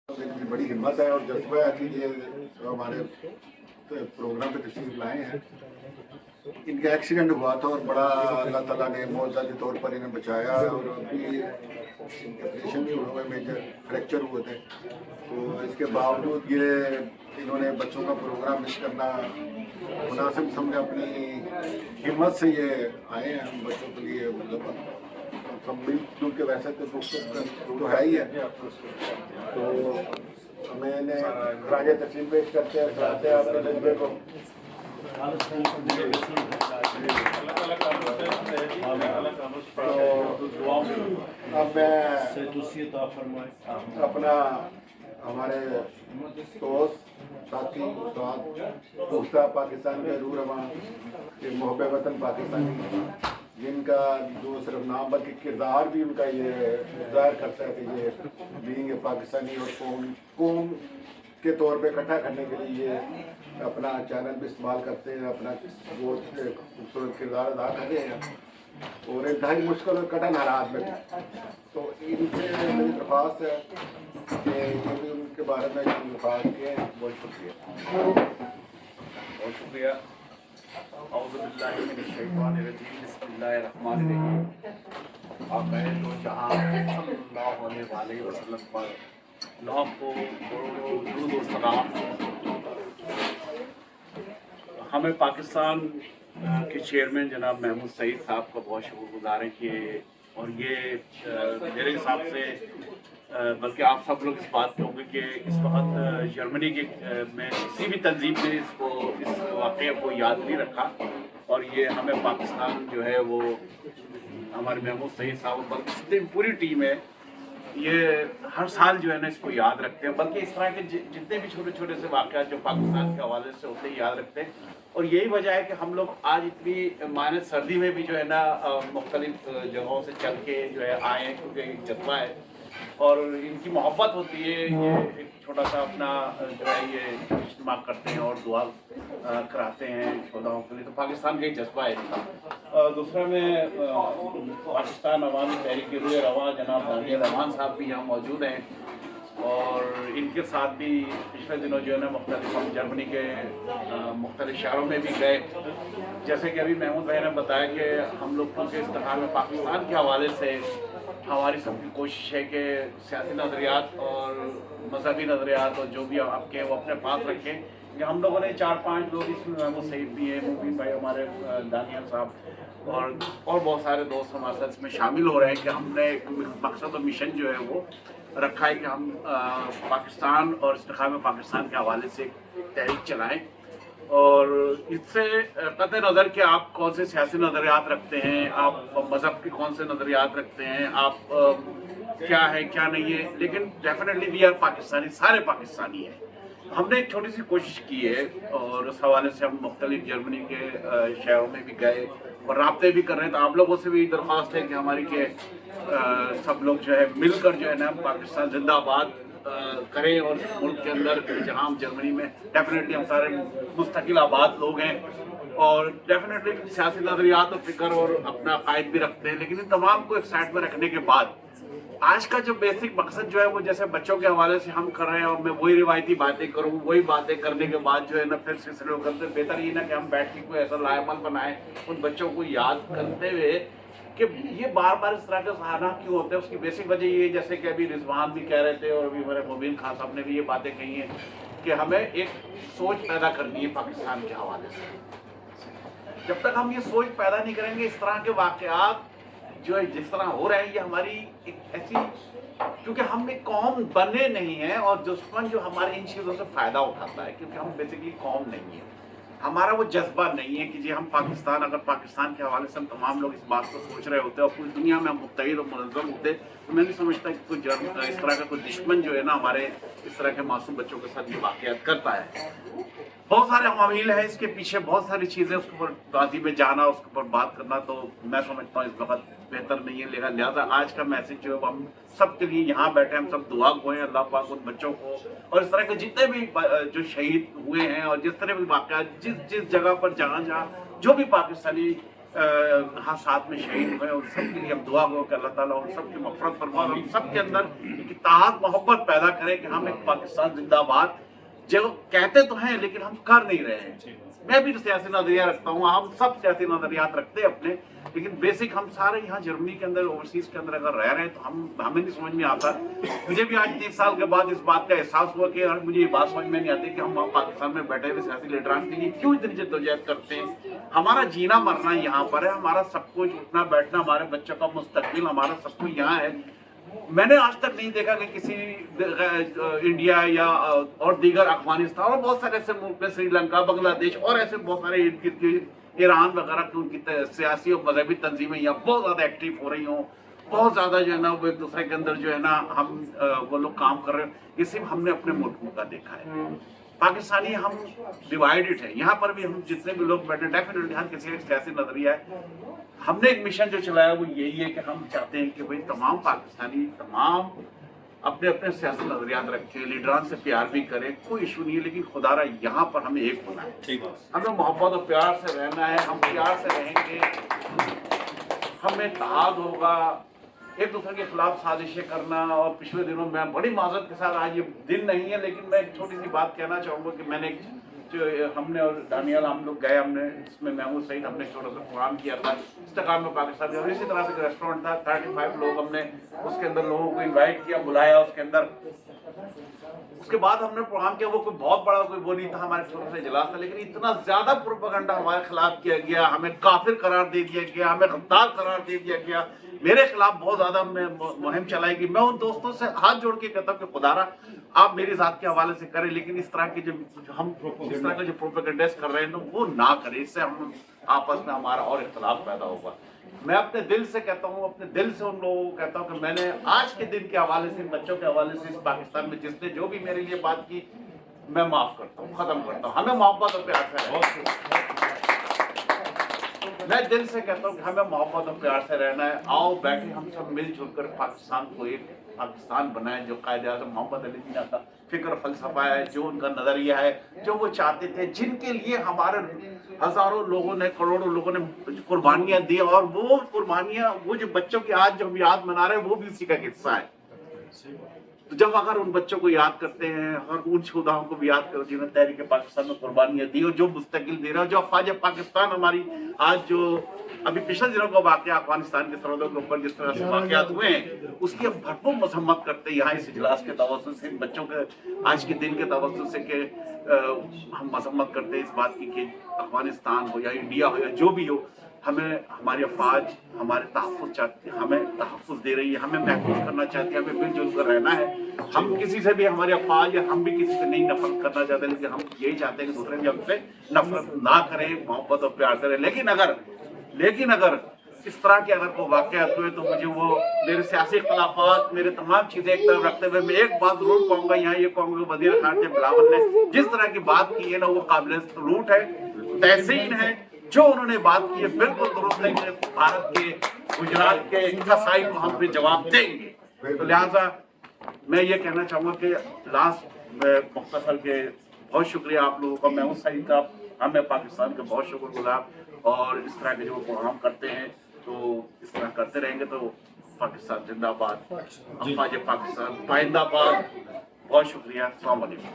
इनकी बड़ी हिम्मत है और जज्बा है कि ये हमारे प्रोग्राम पे तशरीफ लाए हैं। इनका एक्सीडेंट हुआ था और बड़ा अल्लाह ताला ने मौजज़ा के तौर पर इन्हें बचाया और अभी इनके ऑपरेशन भी हुए, मेजर फ्रैक्चर हुए थे। तो इसके बावजूद ये इन्होंने बच्चों का प्रोग्राम मिस करना मुनासिब समझा, अपनी हिम्मत से ये आए हैं हम बच्चों के लिए। मतलब सब मिलजुल के वैसे तो दुख तो है ही है। तो मैंने राजा तस्लीम पेश करते हैं चाहते हैं अपने जज्बे को। अब मैं अपना हमारे दोस्त साथी उस्ताद पुख्ता पाकिस्तान के रूह रवां के मोहब्बे वतन पाकिस्तानी, जिनका जो सिर्फ नाम बल्कि किरदार भी उनका ये ज़ाहिर करता है कि ये बीइंग पाकिस्तानी और कौम के तौर पे इकट्ठा करने के लिए ये अपना चैनल भी इस्तेमाल करते हैं, अपना बहुत खूबसूरत किरदार अदा कर रहे हैं और इंतहाई मुश्किल और कठिन हालात में। तो इनसे मेरी दरख्वास्त है कि ये भी उनके बारे में दरख्वास्त किए हैं। बहुत शुक्रिया, बहुत शुक्रिया। आप जहाँ सल्लल्लाहु अलैहि वसल्लम पर लाखों करोड़ों दुरूद और सलाम। हमें पाकिस्तान के चेयरमैन जनाब महमूद सईद साहब का बहुत शुक्रगुजार है कि और ये मेरे हिसाब से बल्कि आप सब लोग इस बात पे होंगे कि इस वक्त जर्मनी के में किसी भी तंजीम ने इस वाक़े को याद नहीं रखा और ये हमें पाकिस्तान जो है वो हमारे महमूद सईद साहब बल्कि जितनी पूरी टीम है ये हर साल जो है ना इसको याद रखते हैं, बल्कि इस तरह के जितने भी छोटे छोटे से वाक़यात जो पाकिस्तान के हवाले से होते हैं याद रखते हैं। और यही वजह है कि हम लोग आज इतनी माइनस सर्दी में भी जो है ना मुख्तलिफ जगहों से चल के जो है आए हैं, क्योंकि एक जज्बा है और इनकी मोहब्बत होती है। ये एक छोटा सा अपना जो है ये इज्तिमा करते हैं और दुआ कराते हैं शोधाओं के लिए, तो पाकिस्तान का ही जज्बा है इनका। दूसरा में पाकिस्तान अवामी तहरीक के रूह रवां जनाब दानियल रहमान साहब भी यहाँ मौजूद हैं और इनके साथ भी पिछले दिनों जो है ना मुख्तलिफ हम जर्मनी के मुख्तलिफ शहरों में भी गए। जैसे कि अभी महमूद भाई ने बताया कि हम लोग क्योंकि इस तरह में पाकिस्तान के हवाले से हमारी सबकी कोशिश है कि सियासी नज़रियात और मजहबी नज़रियात और जो भी आपके वो अपने पास रखें। कि हम लोगों ने 4-5 लोग इसमें महमूद सईद भी है, मुबीन भाई हमारे दानियल साहब और बहुत सारे दोस्त हमारे साथ इसमें शामिल हो रहे हैं कि हमने मकसद और मिशन जो है वो रखा है कि हम पाकिस्तान और इस्तिक़ाम पाकिस्तान के हवाले से तहरीक चलाएँ और इससे कतई नज़र कि आप कौन से सियासी नज़रियात रखते हैं, आप मज़हब के कौन से नज़रियात रखते हैं, आप क्या है क्या नहीं है, लेकिन डेफिनेटली वी आर पाकिस्तानी, सारे पाकिस्तानी हैं। हमने एक छोटी सी कोशिश की है और उस हवाले से हम मुख्तलिफ जर्मनी के शहरों में भी गए और राब्ते भी कर रहे हैं। तो आप लोगों से भी दरख्वास्त है कि हमारी के सब लोग जो है मिलकर जो है ना पाकिस्तान जिंदाबाद करें और मुल्क के अंदर जहाँ हम जर्मनी में डेफिनेटली हम सारे मुस्तकिल आबाद लोग हैं और डेफिनेटली सियासी नज़रियात और फिक्र और अपना कायद भी रखते हैं, लेकिन इन तमाम को एक साइड में रखने के बाद आज का जो बेसिक मकसद जो है वो जैसे बच्चों के हवाले से हम कर रहे हैं और मैं वही रिवायती बातें करूँ, वही बातें करने के बाद जो है ना फिर सिलसिले करते बेहतर ये ना कि हम बैठ के कोई ऐसा लायमल बनाएं उन बच्चों को याद करते हुए कि ये बार बार इस तरह का सहारा क्यों होता है। उसकी बेसिक वजह ये जैसे कि अभी रिजवान भी कह रहे थे और अभी हमारे मुबीन खान साहब ने भी ये बातें कही हैं कि हमें एक सोच पैदा करनी है पाकिस्तान के हवाले से। जब तक हम ये सोच पैदा नहीं करेंगे इस तरह के वाक़यात जो है जिस तरह हो रहे हैं ये हमारी एक ऐसी, क्योंकि हम एक कौम बने नहीं हैं और दुश्मन जो हमारे इन चीज़ों से फ़ायदा उठाता है क्योंकि हम बेसिकली कौम नहीं है, हमारा वो जज्बा नहीं है कि जी हम पाकिस्तान, अगर पाकिस्तान के हवाले से हम तमाम लोग इस बात को सोच रहे होते और पूरी दुनिया में हम मुत्तहिद और मुनज़्ज़म होते तो मैं नहीं समझता कि कोई इस तरह का कोई दुश्मन जो है ना हमारे इस तरह के मासूम बच्चों के साथ ये वाक़यात करता है। बहुत सारे अवामील हैं इसके पीछे, बहुत सारी चीज़ें, उसके ऊपर दादी में जाना, उसके ऊपर बात करना तो मैं समझता हूँ इस वक्त बेहतर नहीं है। लेकिन लिहाजा आज का मैसेज जो है हम सब के लिए यहाँ बैठे हम सब दुआ गो हैं अल्लाह पाक उन बच्चों को और इस तरह के जितने भी जो शहीद हुए हैं और जिस तरह भी वाक़यात जिस जिस जगह पर जहाँ जो भी पाकिस्तानी हाँ साथ में शहीद हुए, उन सब के लिए हम दुआ गो कि अल्लाह ताला उन सब की मग़फ़िरत फरमाए, हम सब के अंदर एक इत्तेहाद मोहब्बत पैदा करे कि हम एक पाकिस्तान जिंदाबाद जो कहते तो हैं लेकिन हम कर नहीं रहे हैं। मैं भी सियासी नजरिया रखता हूँ, हम सब सियासी नजरियात रखते हैं अपने, लेकिन बेसिक हम सारे यहाँ जर्मनी के अंदर ओवरसीज के अंदर अगर रह रहे हैं तो हमें नहीं समझ में आता। मुझे भी आज 30 साल के बाद इस बात का एहसास हुआ कि यार मुझे ये बात समझ में नहीं आती कि हम पाकिस्तान में बैठे हुए सियासी लीडरान के लिए क्यों इतनी जद्दोजहद करते हैं। हमारा जीना मरना यहाँ पर है, हमारा सब कुछ उठना बैठना, हमारे बच्चों का मुस्तकबिल, हमारा सब कुछ यहाँ है। मैंने आज तक नहीं देखा कि किसी इंडिया या और दीगर अफगानिस्तान और बहुत सारे ऐसे मुल्क में, श्रीलंका, बांग्लादेश और ऐसे बहुत सारे ईरान वगैरह की उनकी सियासी और मजहबी तंजीमें यहाँ बहुत ज़्यादा एक्टिव हो रही हों, बहुत ज़्यादा जो है ना वो एक दूसरे के अंदर जो है ना वो लोग काम कर रहे हैं। ये सिर्फ हमने अपने मुल्क का देखा है। पाकिस्तानी हम डिवाइडेड है, यहाँ पर भी हम जितने भी लोग बैठे डेफिनेटली हर किसी का सियासी नजरिया है। हमने एक मिशन जो चलाया वो यही है कि हम चाहते हैं कि भाई तमाम पाकिस्तानी तमाम अपने अपने सियासी नजरियात रखें, लीडरान से प्यार भी करें, कोई इशू नहीं है, लेकिन खुदारा यहाँ पर हमें एक होना है। हमें मोहब्बत और प्यार से रहना है, हम प्यार से रहेंगे, हमें इत्तेहाद होगा, एक दूसरे के खिलाफ साजिशें करना। और पिछले दिनों में बड़ी माजरत के साथ, आज ये दिन नहीं है लेकिन मैं एक छोटी सी बात कहना चाहूँगा कि मैंने जो हमने और दानियाल हम लोग गए, हमने इसमें महमूद सईद हमने छोटा सा प्रोग्राम किया था इस्तेकाम में पाकिस्तान में, और इसी तरह से एक रेस्टोरेंट था, 35 लोग, हमने उसके अंदर लोगों को इनवाइट किया, बुलाया उसके अंदर। उसके बाद हमने प्रोग्राम किया, वो कोई बहुत बड़ा कोई वो नहीं था, हमारे छोटे से इजलास था, लेकिन इतना ज्यादा प्रोपेगेंडा हमारे खिलाफ किया गया, हमें काफिर करार दे दिया गया, हमें गद्दार करार दे दिया गया, मेरे खिलाफ बहुत ज्यादा मुहिम चलाई गई। मैं उन दोस्तों से हाथ जोड़ के कहता हूँ कि खुदारा आप मेरी जात के हवाले से करें, लेकिन इस तरह के जो हम इस तरह का जो प्रोपेगेंडा कर रहे हैं वो ना करें, इससे हम आपस में हमारा और इख्तलाफ पैदा होगा। मैं अपने दिल से कहता हूँ, अपने दिल से उन लोगों को कहता हूँ कि मैंने आज के दिन के हवाले से, बच्चों के हवाले से, इस पाकिस्तान में जिसने जो भी मेरे लिए बात की, मैं माफ करता हूँ, खत्म करता हूँ। हमें मोहब्बत और प्यार से रहना, मैं दिल से कहता हूँ कि हमें मोहब्बत और प्यार से रहना है। आओ बैठे हम सब मिलजुल कर पाकिस्तान को एक पाकिस्तान बनाए जो कायदे आज़म मोहम्मद अली जिन्ना का फिक्र फलसफा है, जो उनका नजरिया है, जो वो चाहते थे, जिनके लिए हमारे हजारों लोगों ने, करोड़ों लोगों ने कुर्बानियां दी, और वो कुर्बानियां, वो जो बच्चों की आज जो हम याद मना रहे हैं वो भी उसी का हिस्सा है। तो जब अगर उन बच्चों को याद करते हैं और उन शोधाओं को भी याद करो जिन्होंने तहरीक पाकिस्तान में कुर्बानियां दी और जो मुस्तकिल दे रहे हैं, जो अफवाज पाकिस्तान हमारी आज जो अभी पिछले दिनों का वाकया अफगानिस्तान की सरहदों के ऊपर जिस तरह से वाकयात हुए हैं उसकी हम भरपूर मजम्मत करते हैं यहाँ इस इजलास के तवज्जुह से, बच्चों के आज के दिन के तवज्जुह से कि हम मजम्मत करते हैं इस बात की कि अफगानिस्तान हो या इंडिया हो या जो भी हो, हमें हमारी अफवाज हमारे तहफ़्फ़ुज़ चाहती है, हमें तहफ़्फ़ुज़ दे रही है, हमें महफूज करना चाहती है, हमें मिलजुल कर रहना है। हम किसी से भी, हमारी अफवाज या हम भी किसी से नहीं नफरत करना चाहते, लेकिन हम यही चाहते हैं कि दूसरे भी हमसे नफरत ना करें, मोहब्बत और प्यार करें। लेकिन अगर इस तरह के अगर कोई वाक़यात हुए तो मुझे वो मेरे सियासी इख्तिलाफ़ात, मेरे तमाम चीज़ें एक तरफ रखते हुए मैं एक बात ज़रूर कहूँगा, यहाँ ये कहूँगा, वज़ीर ख़ारजा बिलावल ने जिस तरह की बात की है ना वो काबिल सलूट है, तहसीन है। जो उन्होंने बात की है बिल्कुल दुरुस्त है कि भारत के, गुजरात के कसाई को हम पे जवाब देंगे। तो लिहाजा मैं ये कहना चाहूँगा कि लास्ट में मुख्तसर के बहुत शुक्रिया आप लोगों का, महमूद सईद का, हमें पाकिस्तान के बहुत शुक्रगुजार, और इस तरह के जो प्रोग्राम करते हैं तो इस तरह करते रहेंगे तो पाकिस्तान जिंदाबाद, अफवाज पाकिस्तान पाइंदाबाद। बहुत शुक्रिया, अस्सलाम वालेकुम।